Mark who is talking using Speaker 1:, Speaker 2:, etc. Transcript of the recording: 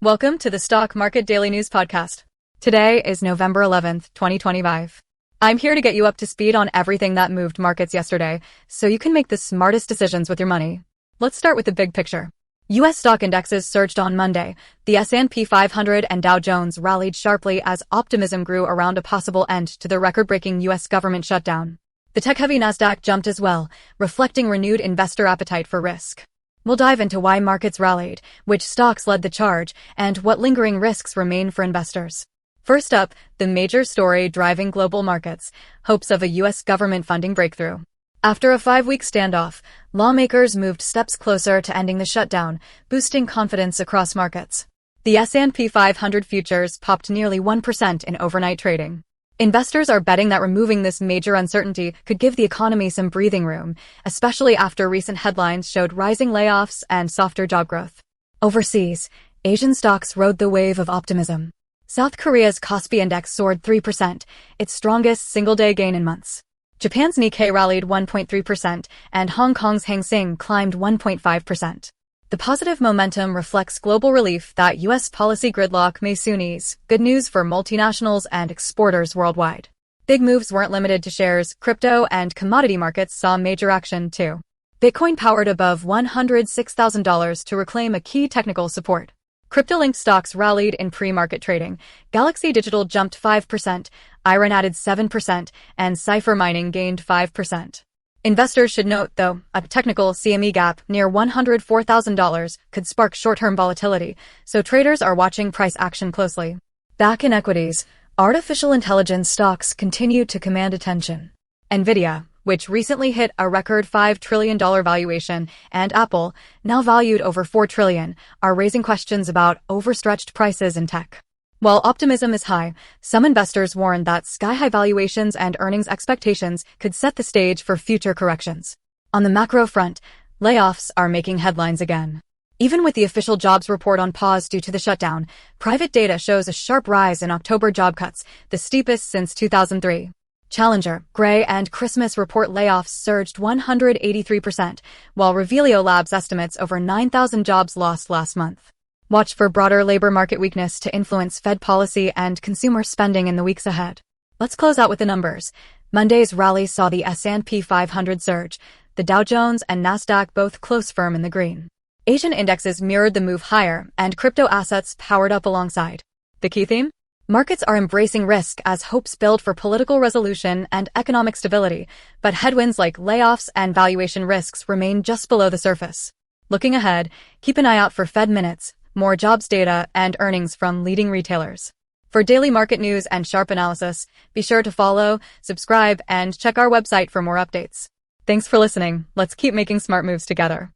Speaker 1: Welcome to the Stock Market Daily News Podcast. Today is November 11th, 2025. I'm here to get you up to speed on everything that moved markets yesterday, so you can make the smartest decisions with your money. Let's start with the big picture. U.S. stock indexes surged on Monday. The S&P 500 and Dow Jones rallied sharply as optimism grew around a possible end to the record-breaking U.S. government shutdown. The tech-heavy Nasdaq jumped as well, reflecting renewed investor appetite for risk. We'll dive into why markets rallied, which stocks led the charge, and what lingering risks remain for investors. First up, the major story driving global markets: hopes of a U.S. government funding breakthrough. After a 5-week standoff, lawmakers moved steps closer to ending the shutdown, boosting confidence across markets. The S&P 500 futures popped nearly 1% in overnight trading. Investors are betting that removing this major uncertainty could give the economy some breathing room, especially after recent headlines showed rising layoffs and softer job growth. Overseas, Asian stocks rode the wave of optimism. South Korea's Kospi index soared 3%, its strongest single-day gain in months. Japan's Nikkei rallied 1.3%, and Hong Kong's Hang Seng climbed 1.5%. The positive momentum reflects global relief that U.S. policy gridlock may soon ease, good news for multinationals and exporters worldwide. Big moves weren't limited to shares. Crypto and commodity markets saw major action too. Bitcoin powered above $106,000 to reclaim a key technical support. Crypto-linked stocks rallied in pre-market trading. Galaxy Digital jumped 5%, Iron added 7%, and Cipher Mining gained 5%. Investors should note, though, a technical CME gap near $104,000 could spark short-term volatility, so traders are watching price action closely. Back in equities, artificial intelligence stocks continue to command attention. Nvidia, which recently hit a record $5 trillion valuation, and Apple, now valued over $4 trillion, are raising questions about overstretched prices in tech. While optimism is high, some investors warn that sky-high valuations and earnings expectations could set the stage for future corrections. On the macro front, layoffs are making headlines again. Even with the official jobs report on pause due to the shutdown, private data shows a sharp rise in October job cuts, the steepest since 2003. Challenger, Gray, and Christmas report layoffs surged 183%, while Revelio Labs estimates over 9,000 jobs lost last month. Watch for broader labor market weakness to influence Fed policy and consumer spending in the weeks ahead. Let's close out with the numbers. Monday's rally saw the S&P 500 surge, the Dow Jones and Nasdaq both close firm in the green. Asian indexes mirrored the move higher, and crypto assets powered up alongside. The key theme? Markets are embracing risk as hopes build for political resolution and economic stability, but headwinds like layoffs and valuation risks remain just below the surface. Looking ahead, keep an eye out for Fed minutes, more jobs data, and earnings from leading retailers. For daily market news and sharp analysis, be sure to follow, subscribe, and check our website for more updates. Thanks for listening. Let's keep making smart moves together.